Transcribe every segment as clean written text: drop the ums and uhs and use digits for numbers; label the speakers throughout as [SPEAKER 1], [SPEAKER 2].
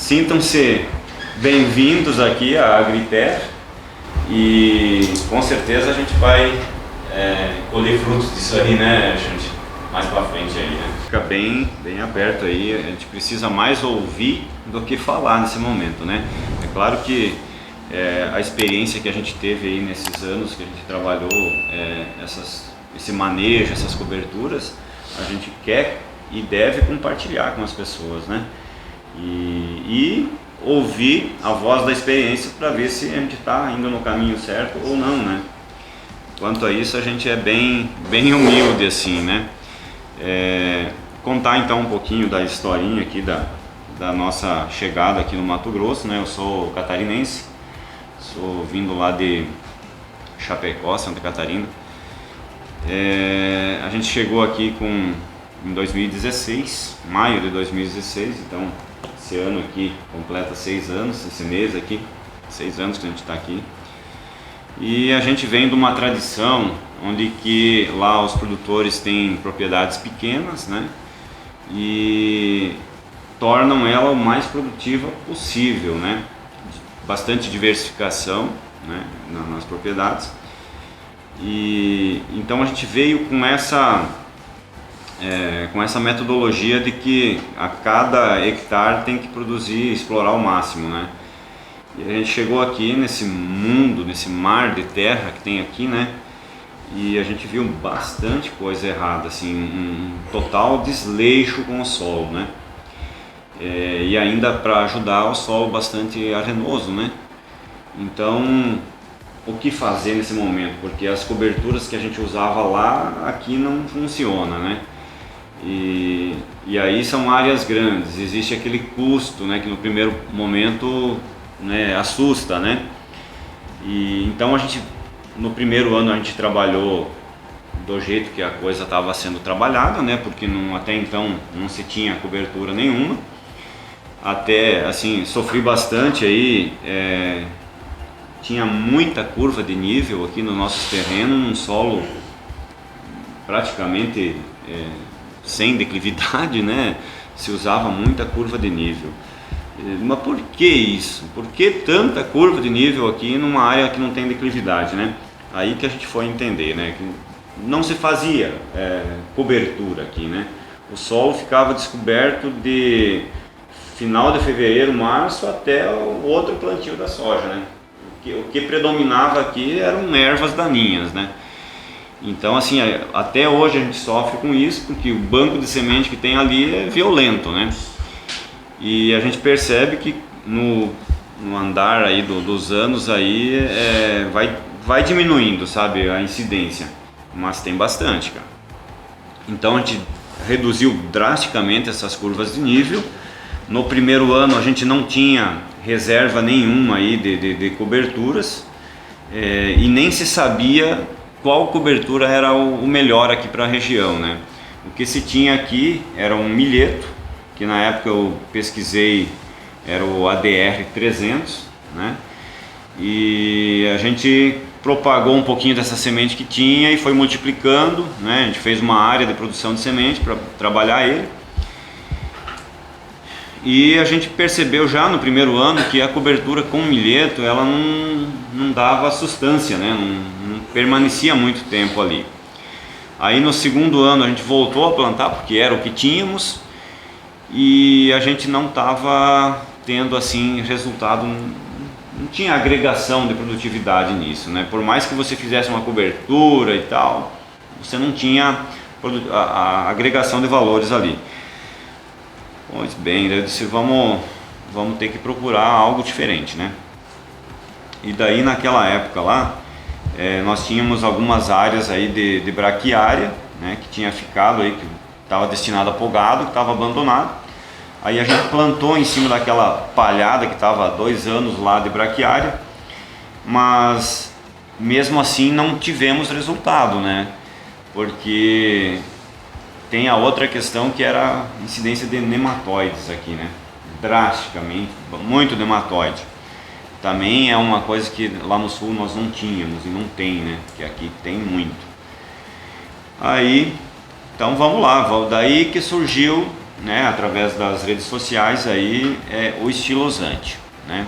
[SPEAKER 1] Sintam-se bem-vindos aqui à Agriter e com certeza a gente vai colher frutos disso aí, né, gente? Mais pra frente aí, né? Fica bem aberto aí, a gente precisa mais ouvir do que falar nesse momento, né? É claro que a experiência que a gente teve aí nesses anos que a gente trabalhou, esse manejo, essas coberturas, a gente quer e deve compartilhar com as pessoas, né? E ouvir a voz da experiência para ver se a gente está indo no caminho certo ou não, né? Quanto a isso a gente é bem humilde assim, né? Contar então um pouquinho da historinha aqui da nossa chegada aqui no Mato Grosso, né? Eu sou catarinense, sou vindo lá de Chapecó, Santa Catarina. A gente chegou aqui em 2016, maio de 2016, então esse ano aqui completa 6 anos, esse mês aqui, 6 anos que a gente está aqui. E a gente vem de uma tradição onde que lá os produtores têm propriedades pequenas, né? E tornam ela o mais produtiva possível, né? Bastante diversificação, né, nas propriedades. E então a gente veio com essa metodologia de que a cada hectare tem que produzir, explorar ao máximo, né? E a gente chegou aqui nesse mundo, nesse mar de terra que tem aqui, né? E a gente viu bastante coisa errada, assim, um total desleixo com o solo, né? E ainda para ajudar o solo bastante arenoso, né? Então, o que fazer nesse momento? Porque as coberturas que a gente usava lá, aqui não funciona, né? E aí são áreas grandes, existe aquele custo, né, que no primeiro momento, né, assusta, né? E então no primeiro ano a gente trabalhou do jeito que a coisa estava sendo trabalhada, né? Porque até então não se tinha cobertura nenhuma. Até assim, sofri bastante aí, tinha muita curva de nível aqui no nosso terreno, num solo praticamente sem declividade, né? Se usava muita curva de nível. Mas por que isso? Por que tanta curva de nível aqui numa área que não tem declividade, né? Aí que a gente foi entender, né? Que não se fazia cobertura aqui, né? O solo ficava descoberto de final de fevereiro, março até o outro plantio da soja, né? O que predominava aqui eram ervas daninhas, né? Então, assim, até hoje a gente sofre com isso, porque o banco de semente que tem ali é violento, né? E a gente percebe que no andar aí dos anos aí vai diminuindo, sabe, a incidência, mas tem bastante, cara. Então a gente reduziu drasticamente essas curvas de nível. No primeiro ano a gente não tinha reserva nenhuma aí de coberturas, e nem se sabia qual cobertura era o melhor aqui para a região, né? O que se tinha aqui era um milheto, que na época eu pesquisei, era o ADR 300, né? E a gente propagou um pouquinho dessa semente que tinha e foi multiplicando, né? A gente fez uma área de produção de semente para trabalhar ele. E a gente percebeu já no primeiro ano que a cobertura com milheto ela não dava sustância, né? Não permanecia muito tempo ali. Aí no segundo ano a gente voltou a plantar porque era o que tínhamos e a gente não estava tendo assim resultado, não tinha agregação de produtividade nisso, né? Por mais que você fizesse uma cobertura e tal, você não tinha a agregação de valores ali. Pois bem, eu disse, vamos ter que procurar algo diferente, né? E daí naquela época lá, nós tínhamos algumas áreas aí de braquiária, né, que tinha ficado aí, que estava destinado a pogado, que estava abandonado. Aí a gente plantou em cima daquela palhada que estava há 2 anos lá de braquiária, mas mesmo assim não tivemos resultado, né? Porque tem a outra questão que era a incidência de nematóides aqui, né? Drasticamente, muito nematóide. Também é uma coisa que lá no sul nós não tínhamos e não tem, né? Que aqui tem muito. Aí, então vamos lá, daí que surgiu né, através das redes sociais aí, o estilosante, né,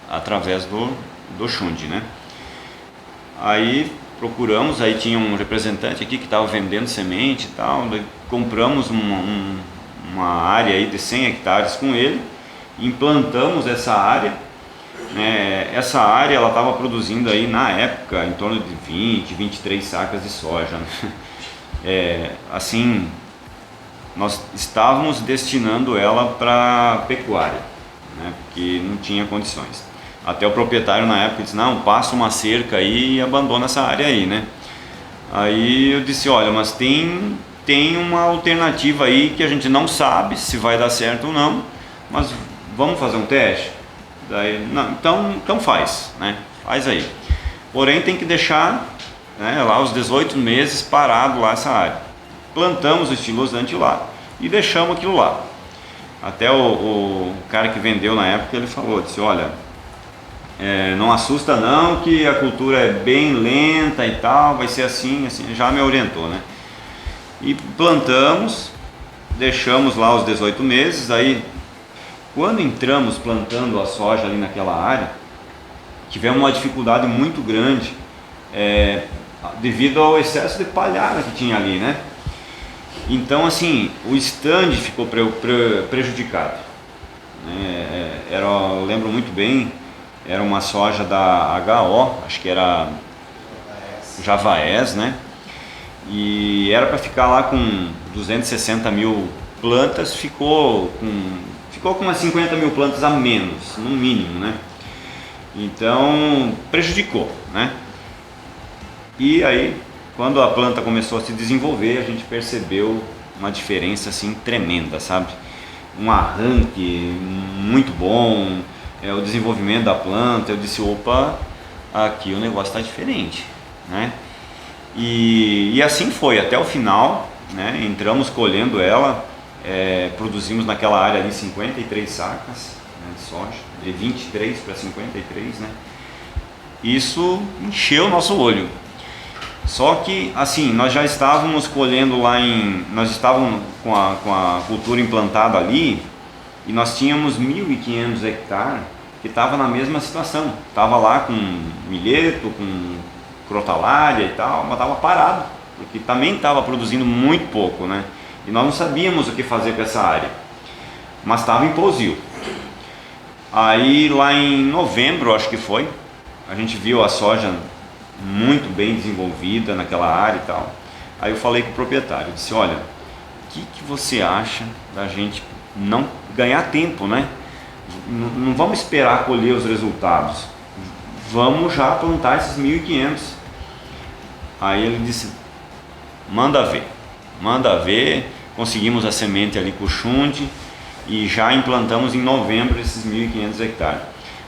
[SPEAKER 1] através do Xundi, né. Aí procuramos, aí tinha um representante aqui que estava vendendo semente e tal, daí compramos uma área aí de 100 hectares com ele, implantamos essa área, né, essa área ela estava produzindo aí na época em torno de 23 sacas de soja, né. Assim, nós estávamos destinando ela para pecuária, né, porque não tinha condições. Até o proprietário na época disse, não, passa uma cerca aí e abandona essa área aí, né. Aí eu disse, olha, mas tem uma alternativa aí que a gente não sabe se vai dar certo ou não, mas vamos fazer um teste? Daí, não, então faz, né, faz aí. Porém tem que deixar, né, lá os 18 meses parado lá essa área. Plantamos o estilosante lá e deixamos aquilo lá. Até o cara que vendeu na época, ele falou, disse, olha, não assusta não, que a cultura é bem lenta e tal, vai ser assim, já me orientou, né. E plantamos, deixamos lá os 18 meses, aí quando entramos plantando a soja ali naquela área, tivemos uma dificuldade muito grande, devido ao excesso de palhada que tinha ali, né. Então assim, o stand ficou prejudicado, né? Eu lembro muito bem, era uma soja da HO, acho que era Javaés, né? E era para ficar lá com 260 mil plantas, ficou com umas 50 mil plantas a menos, no mínimo, né? Então prejudicou, né? E aí, quando a planta começou a se desenvolver, a gente percebeu uma diferença assim tremenda, sabe? Um arranque muito bom, o desenvolvimento da planta. Eu disse, opa, aqui o negócio está diferente, né? E assim foi até o final, né? Entramos colhendo ela, produzimos naquela área ali 53 sacas, né, de soja, de 23 para 53, né? Isso encheu o nosso olho. Só que assim, nós já estávamos colhendo lá nós estávamos com a cultura implantada ali, e nós tínhamos 1.500 hectares que estava na mesma situação, estava lá com milheto, com crotalária e tal, mas estava parado, porque também estava produzindo muito pouco, né? E nós não sabíamos o que fazer com essa área, mas estava em pousio. Aí lá em novembro, acho que foi, a gente viu a soja muito bem desenvolvida naquela área e tal. Aí eu falei com o proprietário, disse, olha, o que você acha da gente não ganhar tempo, né? Não vamos esperar colher os resultados, vamos já plantar esses 1.500. Aí ele disse, manda ver. Conseguimos a semente ali com o Xundi e já implantamos em novembro esses 1.500 hectares.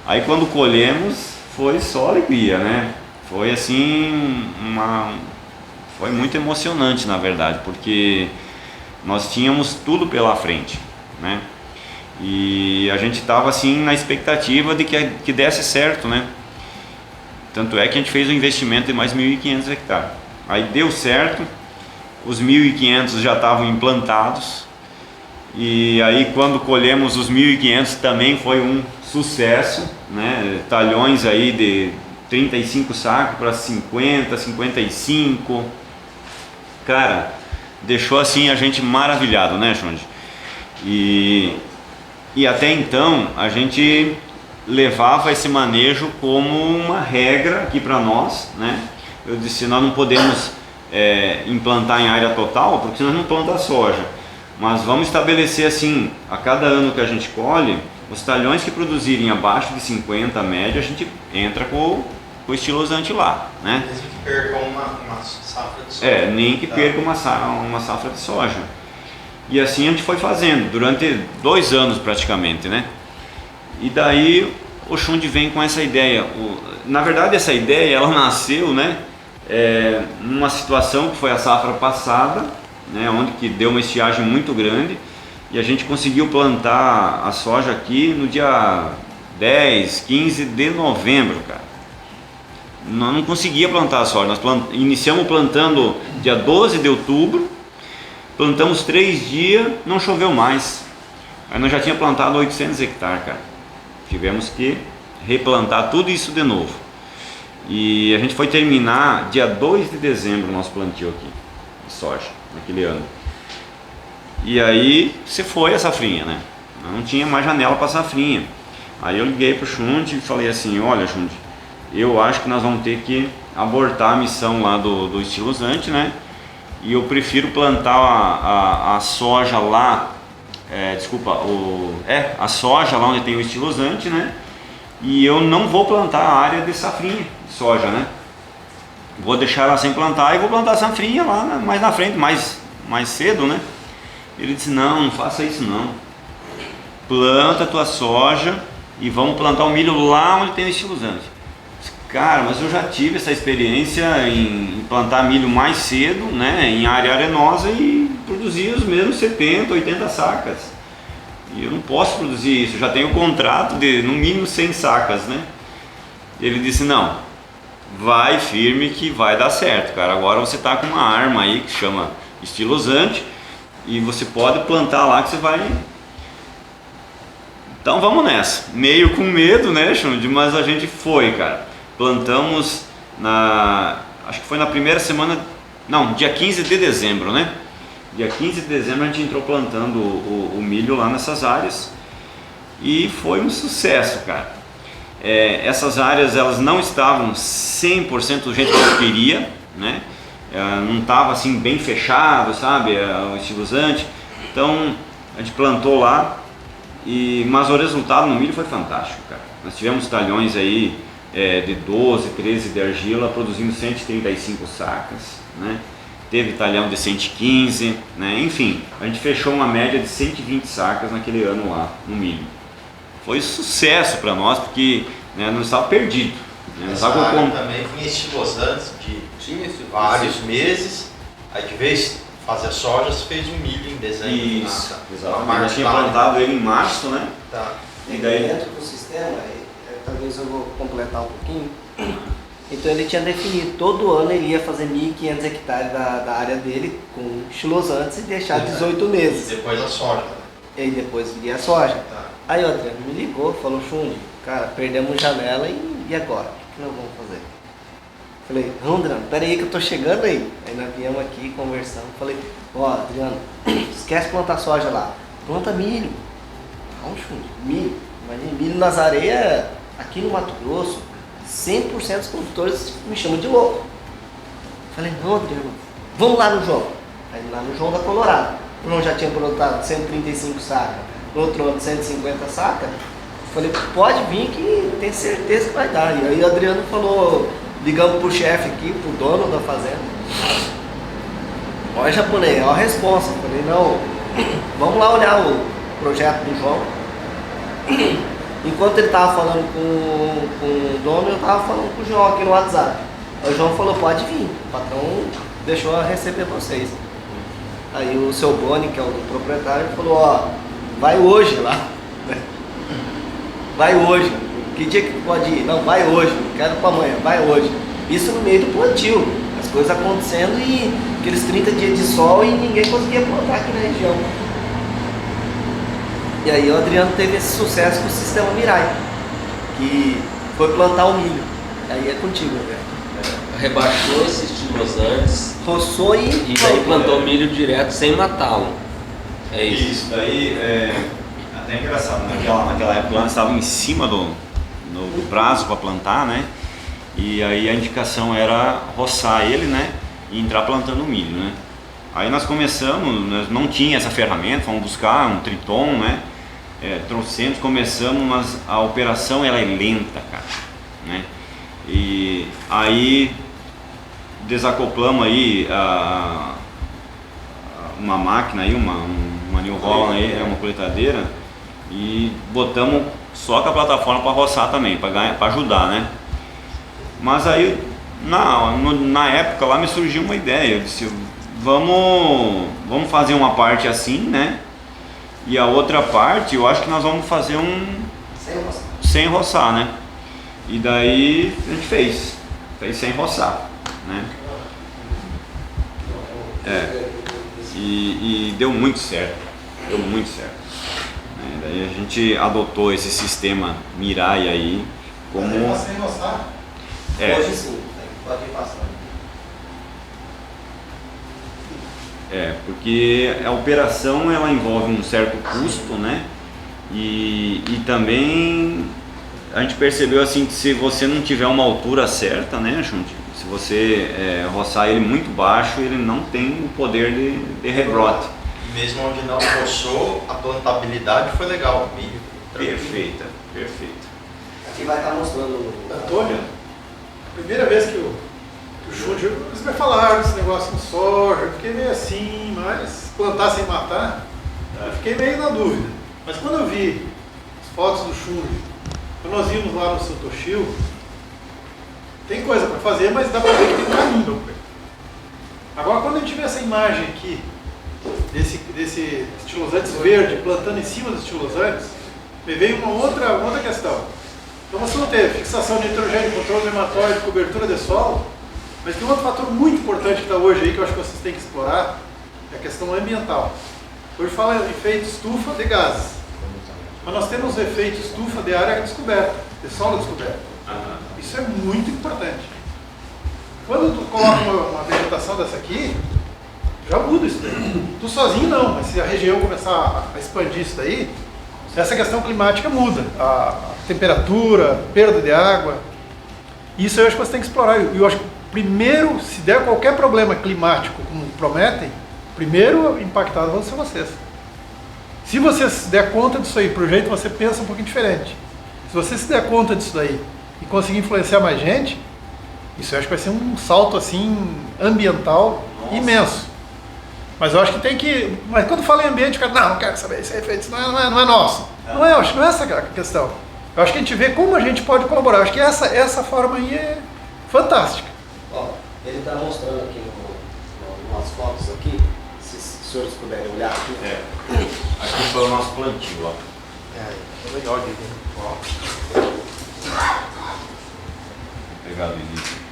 [SPEAKER 1] Aí quando colhemos, foi só alegria, né? Foi assim, foi muito emocionante na verdade, porque nós tínhamos tudo pela frente, né? E a gente estava assim na expectativa de que desse certo, né? Tanto é que a gente fez um investimento de mais 1.500 hectares. Aí deu certo, os 1.500 já estavam implantados, e aí quando colhemos os 1.500 também foi um sucesso, né? Talhões aí de 35 sacos para 50, 55, cara, deixou assim a gente maravilhado, né, Xundi? E até então a gente levava esse manejo como uma regra aqui para nós, né? Eu disse, nós não podemos implantar em área total, porque senão não planta soja, mas vamos estabelecer assim, a cada ano que a gente colhe, os talhões que produzirem abaixo de 50 a média, a gente entra com o estilosante lá, né?
[SPEAKER 2] Mesmo que percam uma safra de soja.
[SPEAKER 1] Nem que perca uma safra de soja. E assim a gente foi fazendo, durante 2 anos praticamente, né? E daí o Xundi vem com essa ideia. Na verdade essa ideia, ela nasceu, né? Numa situação que foi a safra passada, né? Onde que deu uma estiagem muito grande, e a gente conseguiu plantar a soja aqui no dia 10, 15 de novembro, cara. Nós não conseguia plantar a soja, nós iniciamos plantando dia 12 de outubro, Plantamos 3 dias, não choveu mais. Aí nós já tinha plantado 800 hectares, cara. Tivemos que replantar tudo isso de novo. E a gente foi terminar dia 2 de dezembro o nosso plantio aqui, de soja, naquele ano. E aí se foi a safrinha, né? Não tinha mais janela para safrinha. Aí eu liguei pro Xunde e falei assim, olha Xunde, eu acho que nós vamos ter que abortar a missão lá do estilosante, né? E eu prefiro plantar a soja lá, a soja lá onde tem o estilosante, né? E eu não vou plantar a área de safrinha de soja, né? Vou deixar ela sem plantar e vou plantar a safrinha lá mais na frente, mais cedo, né? Ele disse, não faça isso não. Planta a tua soja e vamos plantar o milho lá onde tem o estilosante. Cara, mas eu já tive essa experiência em plantar milho mais cedo, né, em área arenosa e produzir os mesmos 70, 80 sacas. E eu não posso produzir isso, já tenho contrato de no mínimo 100 sacas, né? Ele disse, não, vai firme que vai dar certo, cara. Agora você tá com uma arma aí que chama estilosante e você pode plantar lá que você vai... Então vamos nessa, meio com medo, né, Xunde? Mas a gente foi, cara. Plantamos acho que foi na primeira semana, não, dia 15 de dezembro, né? Dia 15 de dezembro a gente entrou plantando o milho lá nessas áreas e foi um sucesso, cara. Essas áreas elas não estavam 100% do jeito que eu queria, né? Não estava assim bem fechado, sabe? O estilosante. Então a gente plantou lá, mas o resultado no milho foi fantástico, cara. Nós tivemos talhões aí de 12, 13 de argila, produzindo 135 sacas, né? Teve talhão de 115, né? Enfim, a gente fechou uma média de 120 sacas naquele ano lá no milho. Foi sucesso para nós, porque né, não estava perdido. Né?
[SPEAKER 2] Essa área também vinha estilosantes de vários meses, aí de vez fazer soja, você fez um milho em dezembro.
[SPEAKER 1] Isso, exatamente. Eu tinha plantado ele em março, né?
[SPEAKER 3] Tá.
[SPEAKER 1] E daí...
[SPEAKER 3] Dentro do sistema, talvez eu vou completar um pouquinho. Então ele tinha definido, todo ano ele ia fazer 1.500 hectares da área dele com estilosantes e deixar 18 meses.
[SPEAKER 2] E depois a soja.
[SPEAKER 3] E aí depois viria a soja.
[SPEAKER 2] Tá.
[SPEAKER 3] Aí o Adriano me ligou, falou, Xunde, cara, perdemos janela e agora? O que nós vamos fazer? Falei, não, Adriano, peraí que eu tô chegando aí. Aí nós viemos aqui conversando, falei, Adriano, esquece de plantar soja lá, planta milho. Não, Xunde, milho. Imagina, milho nas areias, aqui no Mato Grosso, 100% dos produtores me chamam de louco. Falei, não, Adriano, vamos lá no João. Aí lá no João da Colorado. O João já tinha plantado 135 sacas, no outro ano 150 sacas. Falei, pode vir que tem certeza que vai dar. E aí o Adriano falou, ligamos pro chefe aqui, pro dono da fazenda. Olha japonês, olha a resposta. Falei, não, vamos lá olhar o projeto do João. Enquanto ele estava falando com o dono, eu estava falando com o João aqui no WhatsApp. Aí o João falou, pode vir, o patrão deixou a receber vocês. Aí o seu Boni, que é o proprietário, falou, vai hoje lá. Vai hoje. Que dia que pode ir? Não, vai hoje, não quero para amanhã, vai hoje. Isso no meio do plantio, as coisas acontecendo e aqueles 30 dias de sol e ninguém conseguia plantar aqui na região. E aí o Adriano teve esse sucesso com o sistema Mirai, que foi plantar o milho. Aí é contigo, velho.
[SPEAKER 4] Rebaixou esses estilosantes,
[SPEAKER 3] roçou e
[SPEAKER 4] daí plantou o milho direto sem matá-lo. É isso.
[SPEAKER 1] Isso daí até engraçado, naquela época nós estávamos em cima do prazo para plantar, né? E aí a indicação era roçar ele, né? E entrar plantando milho, né? Aí nós começamos, nós não tinha essa ferramenta, fomos buscar um Triton, né? Trouxemos, começamos, mas a operação ela é lenta, cara, né? E aí desacoplamos aí uma máquina aí, uma New Holland aí, uma coletadeira, e botamos só com a plataforma para roçar também, para ajudar, né? Mas aí na época lá me surgiu uma ideia, eu disse, vamos fazer uma parte assim, né? E a outra parte eu acho que nós vamos fazer sem roçar, né? E daí a gente fez sem roçar, né? e deu muito certo, deu muito certo. Daí a gente adotou esse sistema Mirai aí como...
[SPEAKER 5] Sem roçar.
[SPEAKER 3] Hoje sim, pode ir passando.
[SPEAKER 1] Porque a operação ela envolve um certo custo, né? E também a gente percebeu assim que se você não tiver uma altura certa, né, Chunti? Se você roçar ele muito baixo, ele não tem o poder de rebrote.
[SPEAKER 2] Mesmo onde não roçou, a plantabilidade foi legal. Milho.
[SPEAKER 1] Perfeita.
[SPEAKER 3] Aqui vai estar mostrando.
[SPEAKER 5] Antônio, a primeira vez que o Chute, eles me falaram desse negócio de soja, eu fiquei meio assim, mas plantar sem matar, eu fiquei meio na dúvida. Mas quando eu vi as fotos do Chute, quando nós íamos lá no Santoshio, tem coisa para fazer, mas dá para ver que tem um caminho. Agora, quando a gente vê essa imagem aqui, desse estilosantes verde plantando em cima dos estilosantes, me veio uma outra questão. Então você não teve fixação de nitrogênio, controle nematóide, cobertura de solo, mas tem um outro fator muito importante que está hoje aí, que eu acho que vocês têm que explorar, é a questão ambiental. Hoje fala em efeito estufa de gases, mas nós temos efeito estufa de área descoberta, de solo descoberto. Isso é muito importante. Quando tu coloca uma vegetação dessa aqui, já muda isso daí. Tu sozinho não, mas se a região começar a expandir isso daí, essa questão climática muda. A temperatura, perda de água. Isso eu acho que você tem que explorar. E eu acho que primeiro, se der qualquer problema climático, como prometem, primeiro impactado vão ser vocês. Se você se der conta disso aí, pro jeito você pensa um pouquinho diferente. Se você se der conta disso daí e conseguir influenciar mais gente, isso eu acho que vai ser um salto assim ambiental imenso. Mas eu acho que tem que... Mas quando fala em ambiente, o cara, não quero saber, isso é efeito, isso não é nosso. Não é, eu acho que não é essa a questão. Eu acho que a gente vê como a gente pode colaborar. Eu acho que essa forma aí é fantástica.
[SPEAKER 3] Ó, ele está mostrando aqui nas fotos aqui, se os senhores puderem olhar aqui.
[SPEAKER 1] Aqui foi o nosso plantio, ó.
[SPEAKER 2] É legal de ver.
[SPEAKER 1] Vou pegar o início aqui.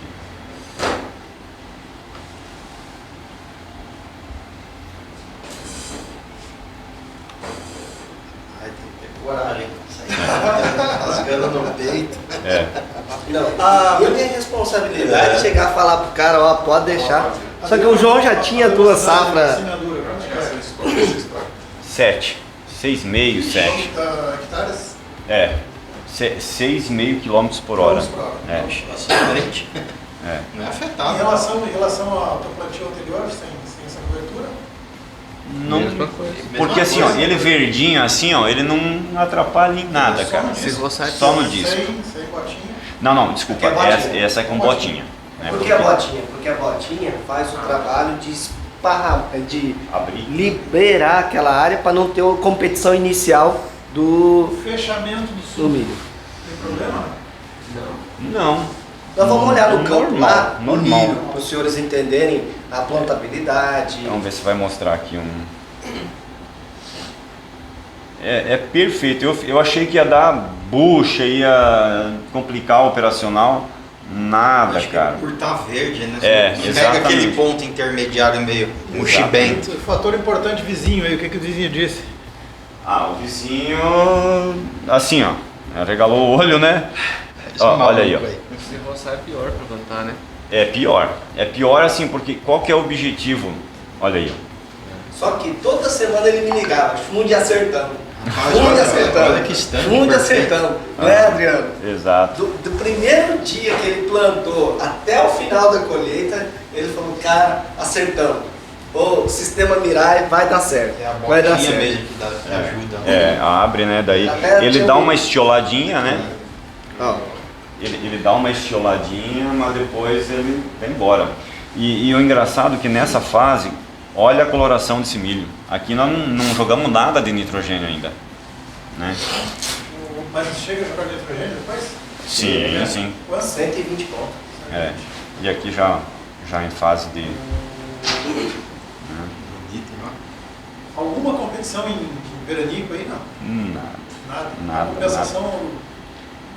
[SPEAKER 2] Ai, tem que ter coragem. Rasgando no peito.
[SPEAKER 3] Não, eu tenho a responsabilidade de chegar a falar pro cara, ó, pode deixar. Só que o João já tinha 2 safras.
[SPEAKER 1] 7. 6,5, 7.
[SPEAKER 5] Hectares?
[SPEAKER 1] 6,5 km por hora.
[SPEAKER 2] Excelente. Não é
[SPEAKER 5] Em
[SPEAKER 2] afetado.
[SPEAKER 5] relação ao teu plantio anterior, sem essa cobertura?
[SPEAKER 1] Não, porque assim, ó, ele verdinho assim, ó, ele não atrapalha em nada, cara. Só no disco.
[SPEAKER 5] Sem botinha?
[SPEAKER 1] Não, desculpa,
[SPEAKER 3] Porque é botinha.
[SPEAKER 1] essa é com botinha. Né?
[SPEAKER 3] Por que a botinha? Porque a botinha faz o trabalho de
[SPEAKER 1] Abrir.
[SPEAKER 3] liberar aquela área para não ter uma competição inicial do
[SPEAKER 5] Fechamento do sul.
[SPEAKER 3] milho.
[SPEAKER 5] Tem problema?
[SPEAKER 1] Não.
[SPEAKER 3] Nós vamos olhar no campo
[SPEAKER 1] Normal,
[SPEAKER 3] lá, no
[SPEAKER 1] normal.
[SPEAKER 3] milho, para os senhores entenderem a plantabilidade.
[SPEAKER 1] Vamos ver se vai mostrar aqui um... É perfeito. Eu achei que ia dar bucha, ia complicar o operacional. Nada,
[SPEAKER 2] Acho que
[SPEAKER 1] cara.
[SPEAKER 2] por estar verde, né? Pega
[SPEAKER 1] exatamente.
[SPEAKER 2] aquele ponto intermediário meio mochibento.
[SPEAKER 5] Fator importante vizinho aí, o que o vizinho disse?
[SPEAKER 1] O vizinho... Assim, ó. Regalou o olho, né? Ó, olha aí, ó.
[SPEAKER 4] Se roçar é pior pra plantar, né?
[SPEAKER 1] É pior. É pior assim, porque qual que é o objetivo? Olha aí, ó.
[SPEAKER 3] Só que toda semana ele me ligava, funde acertando.
[SPEAKER 2] Rapaz,
[SPEAKER 3] Funde
[SPEAKER 2] olha
[SPEAKER 3] acertando.
[SPEAKER 2] que estando
[SPEAKER 3] Funde
[SPEAKER 2] perfeito.
[SPEAKER 3] acertando. Não é, Adriano?
[SPEAKER 1] Exato.
[SPEAKER 3] Do primeiro dia que ele plantou até o final da colheita, ele falou, cara, acertamos. O sistema Mirai vai dar certo.
[SPEAKER 2] É a
[SPEAKER 3] Vai dar
[SPEAKER 2] botinha
[SPEAKER 3] certo.
[SPEAKER 2] mesmo que ajuda.
[SPEAKER 1] Abre, né? Daí
[SPEAKER 3] Até
[SPEAKER 1] ele
[SPEAKER 3] tinha
[SPEAKER 1] dá
[SPEAKER 3] um-
[SPEAKER 1] uma estioladinha, né?
[SPEAKER 3] Ó,
[SPEAKER 1] Ele dá uma estioladinha, mas depois ele vai embora. E o engraçado é que nessa fase, olha a coloração desse milho. Aqui nós não jogamos nada de nitrogênio ainda, né?
[SPEAKER 5] Mas chega a jogar nitrogênio depois?
[SPEAKER 1] Sim.
[SPEAKER 5] Quanto?
[SPEAKER 3] 120 pontos.
[SPEAKER 1] E aqui já em fase de...
[SPEAKER 5] Alguma competição em veranico aí, não?
[SPEAKER 1] Nada.
[SPEAKER 5] Nada. A compensação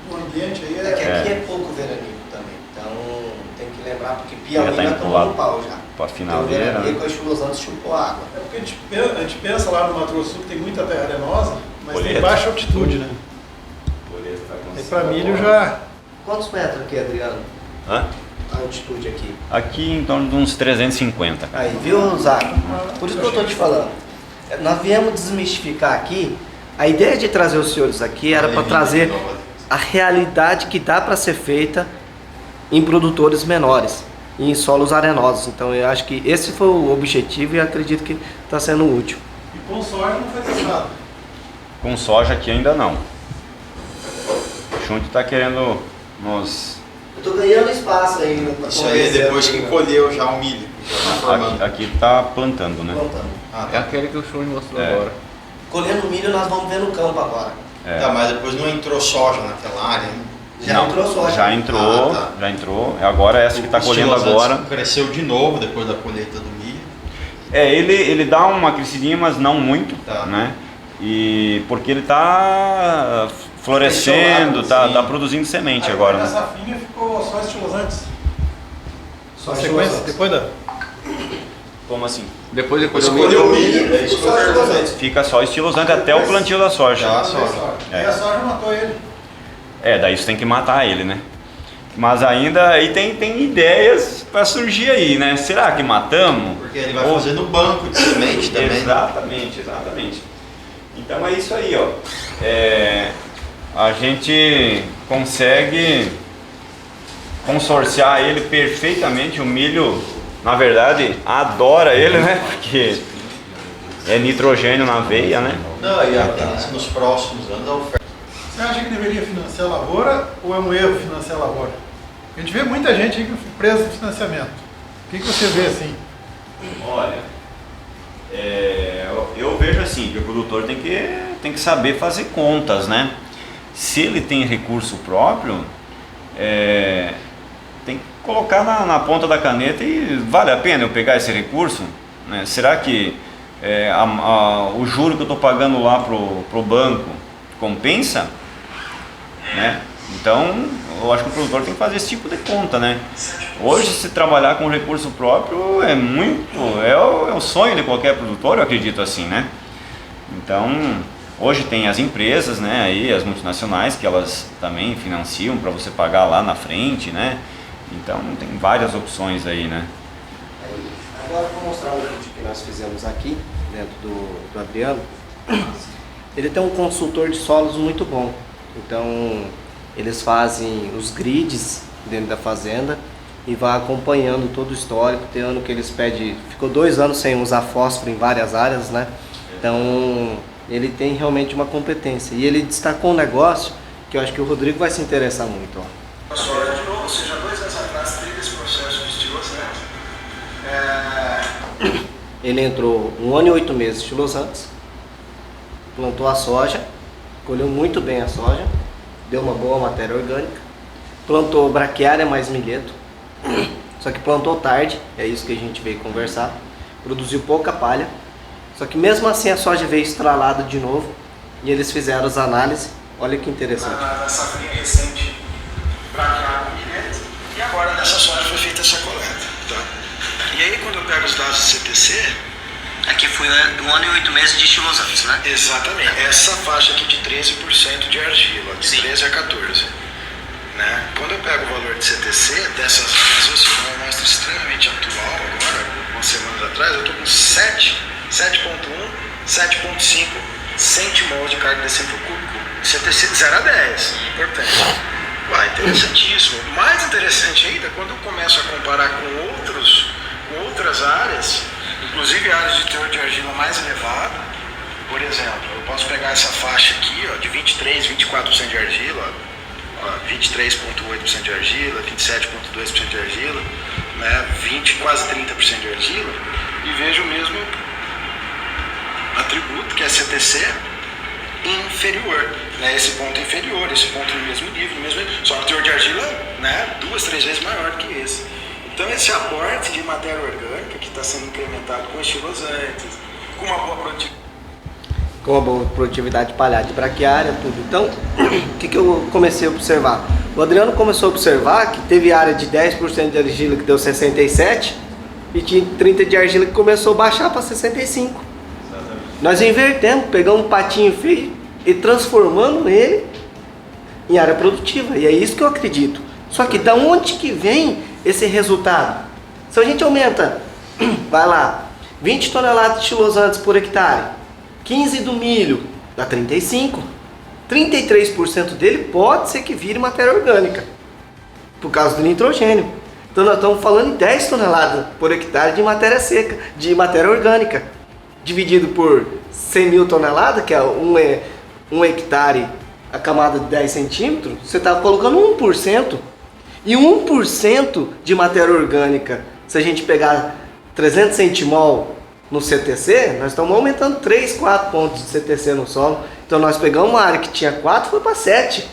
[SPEAKER 5] do ambiente aí
[SPEAKER 3] É que aqui é pouco veranico também. Então tem que lembrar, porque Piauí
[SPEAKER 1] tá
[SPEAKER 3] vai
[SPEAKER 1] indo pro
[SPEAKER 3] tomar
[SPEAKER 1] lado.
[SPEAKER 3] no pau já.
[SPEAKER 1] para
[SPEAKER 3] Então,
[SPEAKER 1] finaleira.
[SPEAKER 3] veraneio com a chulosante chupou água.
[SPEAKER 5] É porque a gente pensa lá no Mato Grosso do Sul que tem muita terra arenosa, mas
[SPEAKER 1] Colheita.
[SPEAKER 5] tem baixa altitude, né? E para milho já...
[SPEAKER 3] Quantos metros aqui, Adriano?
[SPEAKER 1] Hã?
[SPEAKER 3] A altitude aqui.
[SPEAKER 1] Aqui em torno de uns 350, cara.
[SPEAKER 3] Aí, viu, Zaco? Por isso que eu tô te falando. Nós viemos desmistificar aqui. A ideia de trazer os senhores aqui era para trazer a realidade que dá para ser feita em produtores menores, em solos arenosos. Então eu acho que esse foi o objetivo e acredito que está sendo útil.
[SPEAKER 5] E com soja não foi testado.
[SPEAKER 1] Com soja aqui ainda não. O Chunte está querendo nos...
[SPEAKER 3] Eu tô ganhando espaço ainda. pra
[SPEAKER 2] Isso aí é
[SPEAKER 3] conhecer
[SPEAKER 2] depois
[SPEAKER 3] aqui,
[SPEAKER 2] que
[SPEAKER 3] né?
[SPEAKER 2] colheu já o milho. Já tá formando.
[SPEAKER 1] Aqui tá plantando, né?
[SPEAKER 3] Plantando.
[SPEAKER 2] Ah,
[SPEAKER 4] É
[SPEAKER 2] tá.
[SPEAKER 4] aquele que o Chun mostrou
[SPEAKER 1] É.
[SPEAKER 4] agora.
[SPEAKER 3] Colhendo milho nós vamos ver no campo agora.
[SPEAKER 1] É.
[SPEAKER 2] Tá, mas depois não entrou soja naquela área, né?
[SPEAKER 3] Já
[SPEAKER 1] Não,
[SPEAKER 3] entrou soja.
[SPEAKER 1] Já entrou,
[SPEAKER 2] Ah, tá.
[SPEAKER 1] já entrou. Agora essa que está
[SPEAKER 2] O
[SPEAKER 1] colhendo
[SPEAKER 2] estilosantes
[SPEAKER 1] agora.
[SPEAKER 2] cresceu de novo depois da colheita do milho.
[SPEAKER 1] Ele dá uma crescidinha, mas não muito,
[SPEAKER 2] Tá.
[SPEAKER 1] né? E porque ele tá florescendo,
[SPEAKER 2] Fechou,
[SPEAKER 1] tá
[SPEAKER 2] sim.
[SPEAKER 1] produzindo semente
[SPEAKER 5] Aí,
[SPEAKER 1] agora,
[SPEAKER 5] na
[SPEAKER 1] né?
[SPEAKER 5] safrinha ficou só estilosantes.
[SPEAKER 3] Só
[SPEAKER 5] A sequência,
[SPEAKER 3] estilosantes.
[SPEAKER 5] depois da...
[SPEAKER 1] Como assim?
[SPEAKER 4] Depois de colher o
[SPEAKER 2] Escolheu o
[SPEAKER 4] milho.
[SPEAKER 2] milho, é isso que eu
[SPEAKER 3] Só
[SPEAKER 2] quero dizer.
[SPEAKER 3] estilosantes.
[SPEAKER 1] Fica só estilosante até o plantio da soja.
[SPEAKER 2] Já a soja.
[SPEAKER 5] E a soja matou ele.
[SPEAKER 1] Daí você tem que matar ele, né? Mas ainda aí tem ideias para surgir aí, né? Será que matamos?
[SPEAKER 2] Porque ele vai
[SPEAKER 1] Ou-
[SPEAKER 2] fazer no banco de semente também.
[SPEAKER 1] Exatamente. Então é isso aí, ó. A gente consegue consorciar ele perfeitamente. O milho, na verdade, adora ele, né? Porque é nitrogênio na veia, né?
[SPEAKER 2] Não, e a tendência nos próximos anos a oferta.
[SPEAKER 5] Você acha que deveria financiar a lavoura ou é um erro financiar a lavoura? A gente vê muita gente aí presa no financiamento. O que você vê assim?
[SPEAKER 1] Olha, eu vejo assim, que o produtor tem que saber fazer contas, né? Se ele tem recurso próprio, tem que colocar na ponta da caneta e vale a pena eu pegar esse recurso? Né? Será que o juro que eu estou pagando lá pro banco compensa? Né? Então, eu acho que o produtor tem que fazer esse tipo de conta, né? Hoje, se trabalhar com recurso próprio é o sonho de qualquer produtor, eu acredito assim, né? Então, hoje tem as empresas, né, aí as multinacionais que elas também financiam para você pagar lá na frente, né? Então, tem várias opções aí, né?
[SPEAKER 3] Agora eu vou mostrar um vídeo que nós fizemos aqui, dentro do Adriano. Ele tem um consultor de solos muito bom. Então, eles fazem os grids dentro da fazenda e vai acompanhando todo o histórico. Tem ano que eles pedem, ficou 2 anos sem usar fósforo em várias áreas, né? Então, ele tem realmente uma competência. E ele destacou um negócio que eu acho que o Rodrigo vai se interessar muito, ó.
[SPEAKER 6] A soja de novo, ou seja, 2 anos atrás teve esse processo de estilosantes.
[SPEAKER 3] Ele entrou 1 ano e 8 meses de estilosantes, plantou a soja, colheu muito bem a soja, deu uma boa matéria orgânica, plantou braquiária mais milheto, só que plantou tarde, é isso que a gente veio conversar, produziu pouca palha, só que mesmo assim a soja veio estralada de novo e eles fizeram as análises, olha que interessante.
[SPEAKER 6] Na safrinha recente, braquiária com milheto, e agora nessa soja foi feita essa coleta. Tá? E aí quando eu pego os dados do CTC,
[SPEAKER 3] Aqui foi 1 ano e 8 meses de estilosantes, né?
[SPEAKER 6] exatamente, essa faixa aqui de 13% de argila, de 13 a 14. Né? Quando eu pego o valor de CTC, dessas áreas, uma amostra extremamente atual agora, algumas semanas atrás, eu estou com 7.1, 7.5 centimol de carga decímetro cúbico, CTC de 0 a 10, importante. Ué, interessantíssimo. Mais interessante ainda, quando eu começo a comparar com outras áreas, inclusive áreas de teor de argila mais elevado, por exemplo, eu posso pegar essa faixa aqui, ó, de 23, 24% de argila, ó, 23,8% de argila, 27,2% de argila, né, 20, quase 30% de argila, e vejo o mesmo atributo, que é CTC, inferior, né, esse ponto inferior, esse ponto no mesmo nível, só que o teor de argila, né, 2, 3 vezes maior do que esse. Então esse aporte de matéria orgânica que está sendo incrementado com estilosantes, com uma boa produtividade.
[SPEAKER 3] Com uma boa produtividade palhada de braquiária, tudo. Então, o que eu comecei a observar? O Adriano começou a observar que teve área de 10% de argila que deu 67, e tinha 30 de argila que começou a baixar para 65.
[SPEAKER 1] Exatamente.
[SPEAKER 3] Nós invertemos, pegamos um patinho feio e transformando ele em área produtiva. E é isso que eu acredito. Só que da onde que vem esse resultado? Se a gente aumenta, vai lá, 20 toneladas de estilosantes por hectare, 15 do milho, dá 35. 33% dele pode ser que vire matéria orgânica, por causa do nitrogênio. Então nós estamos falando em 10 toneladas por hectare de matéria seca, de matéria orgânica. Dividido por 100 mil toneladas, que é um hectare, a camada de 10 centímetros, você está colocando 1%. E 1% de matéria orgânica, se a gente pegar 300 centimol no CTC, nós estamos aumentando 3, 4 pontos de CTC no solo. Então nós pegamos uma área que tinha 4, foi para 7.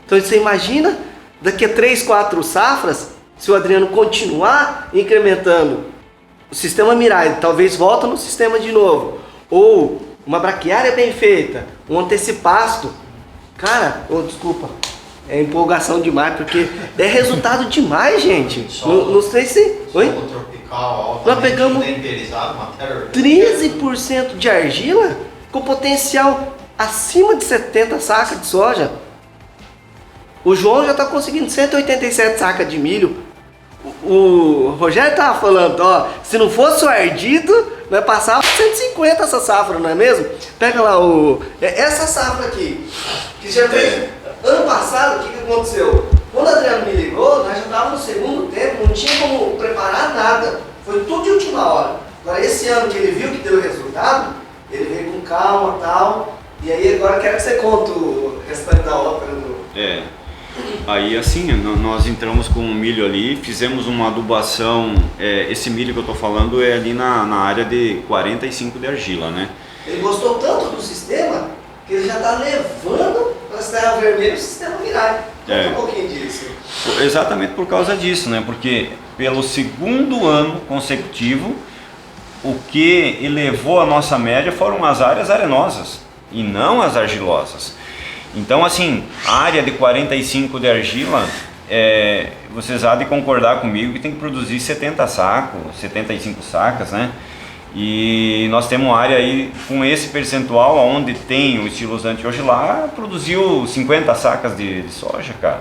[SPEAKER 3] Então você imagina, daqui a 3, 4 safras, se o Adriano continuar incrementando o sistema Mirai, talvez volta no sistema de novo, ou uma braquiária bem feita, um antecipasto, cara, desculpa, é empolgação demais, porque é resultado demais, gente. Não sei se... Oi?
[SPEAKER 2] Solo tropical,
[SPEAKER 3] Nós pegamos
[SPEAKER 2] denterizado, matéria orgânica.
[SPEAKER 3] 13% de argila com potencial acima de 70 sacas de soja. O João já está conseguindo 187 sacas de milho. O Rogério estava falando, ó, se não fosse o ardido, nós passava 150 essa safra, não é mesmo? Pega lá essa safra aqui, que já fez ano passado. O que aconteceu? Quando o Adriano me ligou, nós já estávamos no segundo tempo, não tinha como preparar nada, foi tudo de última hora. Agora esse ano que ele viu que deu resultado, ele veio com calma e tal, e aí agora quero que você conte o restante da ópera do...
[SPEAKER 1] Aí assim, nós entramos com o milho ali, fizemos uma adubação, esse milho que eu estou falando é ali na área de 45 de argila, né?
[SPEAKER 3] Ele gostou tanto do sistema que ele já está levando para as terras vermelhas o sistema Mirai. Conta um pouquinho disso.
[SPEAKER 1] Exatamente por causa disso, né? Porque pelo segundo ano consecutivo, o que elevou a nossa média foram as áreas arenosas e não as argilosas. Então assim, a área de 45 de argila, vocês há de concordar comigo que tem que produzir 70 sacos, 75 sacas, né? E nós temos área aí com esse percentual, onde tem o estilosante hoje lá, produziu 50 sacas de soja, cara.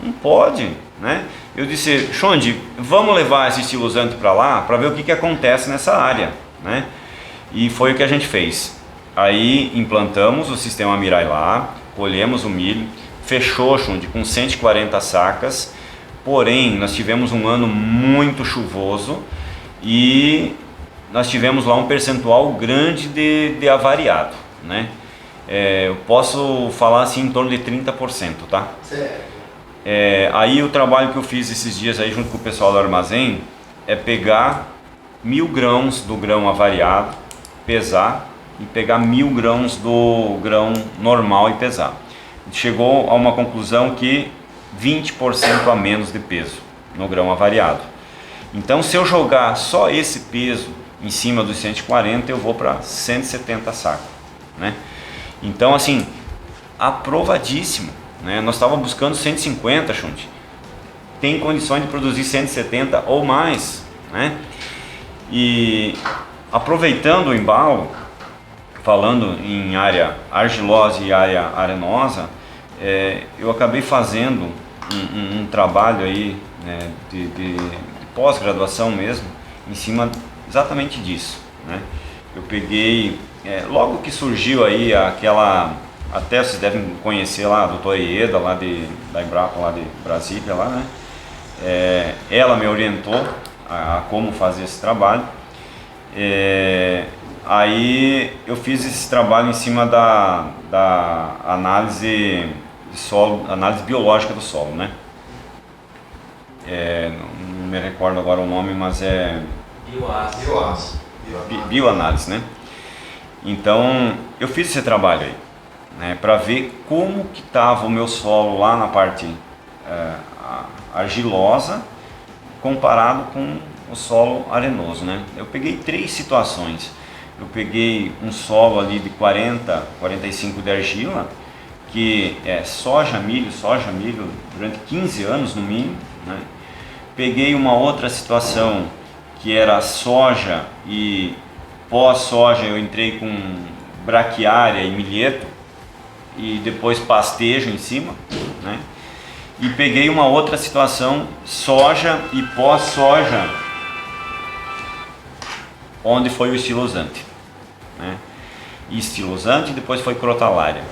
[SPEAKER 1] Não pode, né? Eu disse, Xondi, vamos levar esse estilosante para lá para ver o que acontece nessa área, né? E foi o que a gente fez. Aí implantamos o sistema Mirai lá, colhemos o milho, fechou, Xundi, com 140 sacas, porém nós tivemos um ano muito chuvoso e nós tivemos lá um percentual grande de avariado, né? Eu posso falar assim em torno de 30%, tá?
[SPEAKER 3] Certo.
[SPEAKER 1] Aí o trabalho que eu fiz esses dias aí junto com o pessoal do armazém é pegar 1000 grãos do grão avariado, pesar e pegar 1000 grãos do grão normal e pesar. Chegou a uma conclusão que 20% a menos de peso no grão avariado. Então se eu jogar só esse peso em cima dos 140, eu vou para 170 sacos, né? Então assim, aprovadíssimo, né? Nós estávamos buscando 150, Xundi. Tem condições de produzir 170 ou mais, né? E aproveitando o embalo, falando em área argilosa e área arenosa, eu acabei fazendo um trabalho aí, né, de pós-graduação mesmo, em cima exatamente disso, né? Eu peguei, logo que surgiu aí aquela, até vocês devem conhecer lá a doutora Ieda, lá da Embrapa, lá de Brasília, lá, né? Ela me orientou a como fazer esse trabalho. Aí eu fiz esse trabalho em cima da análise de solo, análise biológica do solo, né? Não me recordo agora o nome, mas é bioanálise, né? Então eu fiz esse trabalho aí, né, para ver como que estava o meu solo lá na parte argilosa comparado com o solo arenoso, né? Eu peguei 3 situações. Eu peguei um solo ali de 45 de argila, que é soja, milho durante 15 anos no mínimo, né? Peguei uma outra situação que era soja e pós-soja eu entrei com braquiária e milheto e depois pastejo em cima, né? E peguei uma outra situação, soja e pós-soja, onde foi o estilosante, né? Estilosante e depois foi crotalária.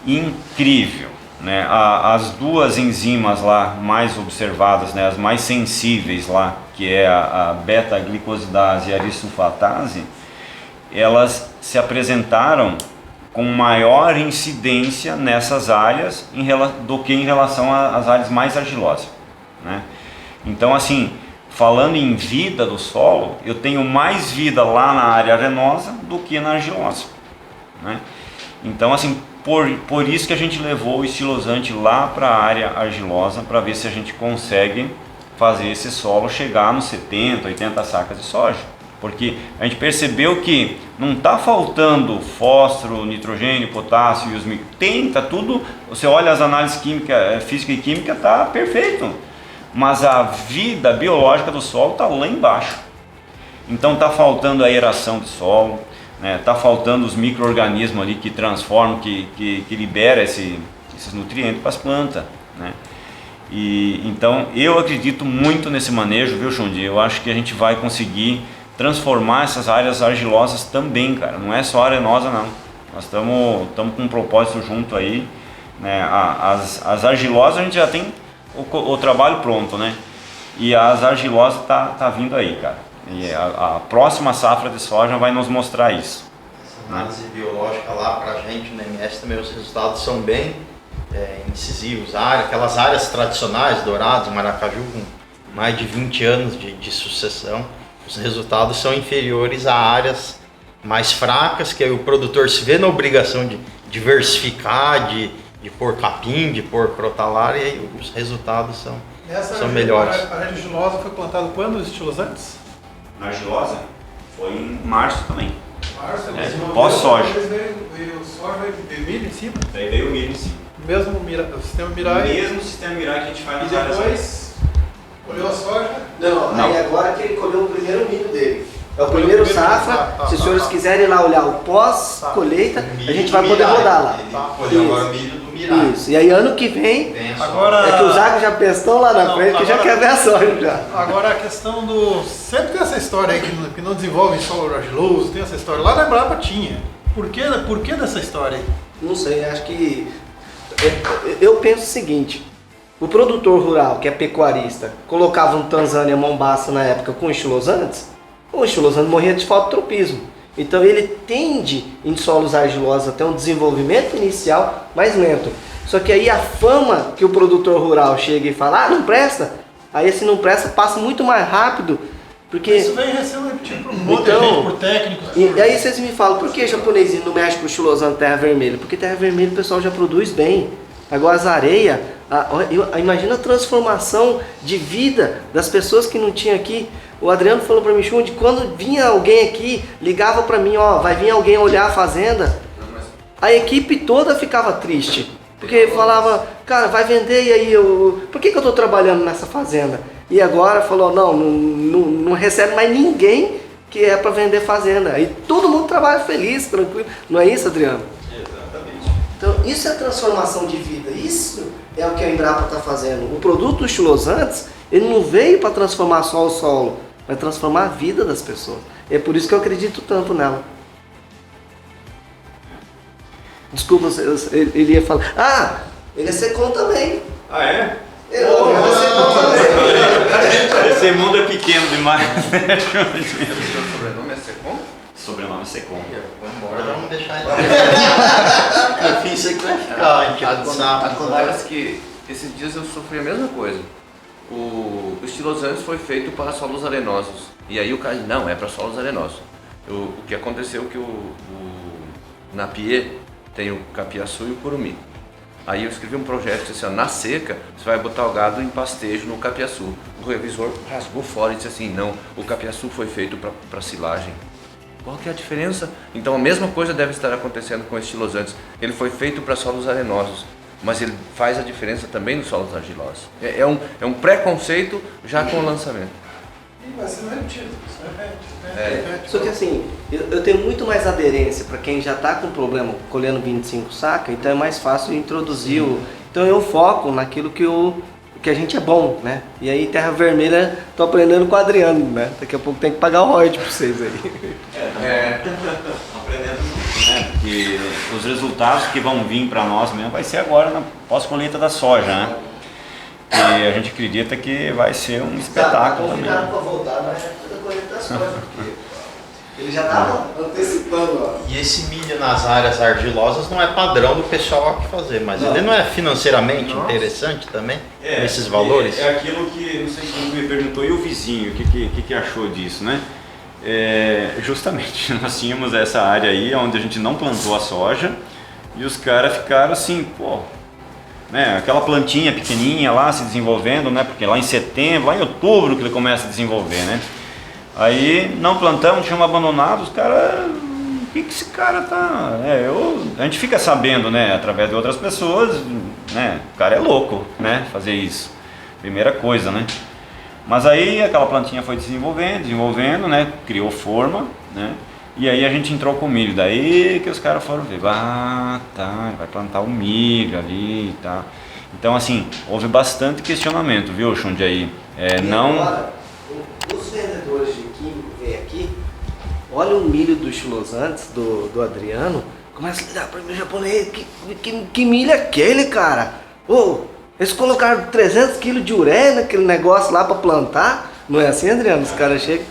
[SPEAKER 1] Incrível, né? As duas enzimas lá mais observadas, né? As mais sensíveis lá, que é a beta-glicosidase e a arisulfatase, elas se apresentaram com maior incidência nessas áreas do que em relação às áreas mais argilosas, né? Então, assim, falando em vida do solo, eu tenho mais vida lá na área arenosa do que na argilosa, né? Então, assim, por isso que a gente levou o estilosante lá para a área argilosa, para ver se a gente consegue fazer esse solo chegar nos 70, 80 sacas de soja. Porque a gente percebeu que não está faltando fósforo, nitrogênio, potássio e os tá tudo. Você olha as análises física e química, está perfeito. Mas a vida biológica do solo está lá embaixo. Então está faltando a aeração do solo, né? Está faltando os micro-organismos ali que transformam, que libera esses nutrientes para as plantas, né? E então eu acredito muito nesse manejo, viu, Xundi? Eu acho que a gente vai conseguir transformar essas áreas argilosas também, cara. Não é só arenosa, não. Nós estamos com um propósito junto aí, né? As argilosas a gente já tem o trabalho pronto, né? E as argilosas tá vindo aí, cara. E a próxima safra de soja vai nos mostrar isso.
[SPEAKER 2] Essa análise biológica lá pra gente no MS também, os resultados são bem incisivos. Aquelas áreas tradicionais, Dourados, Maracaju, com mais de 20 anos de sucessão, os resultados são inferiores a áreas mais fracas, que aí o produtor se vê na obrigação de diversificar, de pôr capim, de pôr crotalária, e aí os resultados são melhores.
[SPEAKER 5] A argilosa foi plantada quando os estilosantes?
[SPEAKER 1] Na argilosa foi em março também.
[SPEAKER 5] Março,
[SPEAKER 1] pós-soja.
[SPEAKER 5] Veio soja e milho em cima?
[SPEAKER 1] Daí veio o milho em cima.
[SPEAKER 5] Mesmo o sistema Mirai.
[SPEAKER 1] O mesmo sistema Mirai que a gente faz
[SPEAKER 5] E
[SPEAKER 1] nas áreas.
[SPEAKER 5] depois colheu a soja?
[SPEAKER 3] Não, aí agora que ele colheu o primeiro milho dele. É o primeiro safra. Se os senhores
[SPEAKER 2] tá.
[SPEAKER 3] quiserem ir lá olhar o pós-colheita, a gente vai poder rodar lá.
[SPEAKER 2] Ele colheu agora o milho do Mirai.
[SPEAKER 3] Isso. E aí ano que vem,
[SPEAKER 5] Agora,
[SPEAKER 3] é que os agros já pestam lá na frente, que já quer ver a soja já.
[SPEAKER 5] Agora a questão do... Sempre tem essa história aí que não desenvolve solo argiloso, tem essa história. Lá na Embrapa tinha. Por que dessa história aí?
[SPEAKER 3] Não sei, acho que... Eu penso o seguinte, o produtor rural, que é pecuarista, colocava um Tanzânia Mombasa na época com estilosantes, o estilosante morria de fototropismo. Então ele tende, em solos argilosos, a ter um desenvolvimento inicial mais lento. Só que aí a fama que o produtor rural chega e fala, não presta, aí esse não presta passa muito mais rápido, porque...
[SPEAKER 5] Isso vem sendo repetido por um monte de
[SPEAKER 3] Então,
[SPEAKER 5] gente, por técnicos.
[SPEAKER 3] E aí vocês me falam, por que japonesinho não mexe com o estilosante terra vermelha? Porque terra vermelha o pessoal já produz bem. Agora as areias, imagina a transformação de vida das pessoas que não tinham aqui. O Adriano falou para mim, Xundi, quando vinha alguém aqui, ligava para mim, vai vir alguém olhar a fazenda, a equipe toda ficava triste. Porque falava, cara, vai vender e aí por que eu estou trabalhando nessa fazenda? E agora falou, não recebe mais ninguém que é para vender fazenda. Aí todo mundo trabalha feliz, tranquilo. Não é isso, Adriano?
[SPEAKER 1] Exatamente.
[SPEAKER 3] Então isso é transformação de vida. Isso é o que a Embrapa está fazendo. O produto dos estilosantes, ele não veio para transformar só o solo, vai transformar a vida das pessoas. É por isso que eu acredito tanto nela. Desculpa, ele ia falar. Ele é secom também.
[SPEAKER 1] Ah, é?
[SPEAKER 3] Ele é secom também.
[SPEAKER 1] Esse mundo é pequeno demais.
[SPEAKER 4] Seu sobrenome é Secom?
[SPEAKER 1] Sobrenome é Secom.
[SPEAKER 2] Vamos deixar ele. Eu fiz isso que vai ficar.
[SPEAKER 4] Acontece que esses dias eu sofri a mesma coisa. O estilosantes foi feito para solos arenosos. E aí o cara disse, não, é para solos arenosos. O que aconteceu é que na PIE tem o capiaçu e o curumim. Aí eu escrevi um projeto que disse assim, na seca você vai botar o gado em pastejo no capiaçu. O revisor rasgou fora e disse assim, não, o capiaçu foi feito para silagem. Qual que é a diferença? Então a mesma coisa deve estar acontecendo com estilosantes. Ele foi feito para solos arenosos, mas ele faz a diferença também nos solos argilosos. É um preconceito já com o lançamento.
[SPEAKER 5] E vai sendo repetido. Isso repete.
[SPEAKER 3] Só que assim, eu tenho muito mais aderência para quem já está com problema colhendo 25 sacas, então é mais fácil introduzir o... Então eu foco naquilo que a gente é bom, né? E aí Terra Vermelha, tô aprendendo com o Adriano, né? Daqui a pouco tem que pagar o royalties pra vocês aí.
[SPEAKER 1] Aprendendo muito, né? Porque os resultados que vão vir para nós mesmo vai ser agora na pós-colheita da soja, né? E a gente acredita que vai ser um espetáculo também.
[SPEAKER 3] Tá convidado para voltar na época da colheita da soja, porque ele já tava antecipando, ó.
[SPEAKER 2] E esse milho nas áreas argilosas não é padrão do pessoal aqui fazer, mas ele não é financeiramente interessante também, esses valores?
[SPEAKER 1] É aquilo que, não sei quem me perguntou, e o vizinho, o que achou disso, né? Justamente, nós tínhamos essa área aí onde a gente não plantou a soja e os caras ficaram assim, pô, né, aquela plantinha pequenininha lá se desenvolvendo, né, porque lá em setembro, lá em outubro que ele começa a desenvolver, né. Aí não plantamos, tínhamos abandonado, os caras, o que esse cara tá... a gente fica sabendo, né, através de outras pessoas, né, o cara é louco, né, fazer isso, primeira coisa, né. Mas aí aquela plantinha foi desenvolvendo, né, criou forma, né, e aí a gente entrou com o milho, daí que os caras foram ver, tá, vai plantar o milho ali e tal. Então assim, houve bastante questionamento, viu, Jundiaí?
[SPEAKER 3] Agora, os vendedores de químico vêm aqui, olha o milho dos chulosantes do Adriano, começa a ligar para mim, japonês, que milho é aquele, cara? Ô, eles colocaram 300 kg de ureia naquele negócio lá para plantar, não é assim, Adriano? Os caras chegam...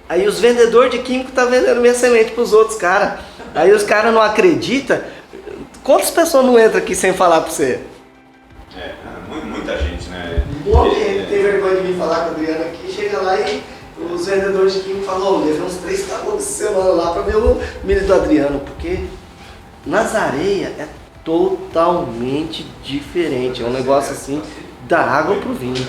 [SPEAKER 3] Aí os vendedores de químico tá vendendo minha semente pros outros caras. Aí os caras não acreditam. Quantas pessoas não entram aqui sem falar pra você?
[SPEAKER 1] Muita gente, né?
[SPEAKER 3] Um monte de gente tem vergonha de vir falar com o Adriano aqui, chega lá e os vendedores de químico falam, levei uns 3 cabos de semana lá pra ver o milho do Adriano, porque nas areias é totalmente diferente. É um negócio assim, da água pro vinho.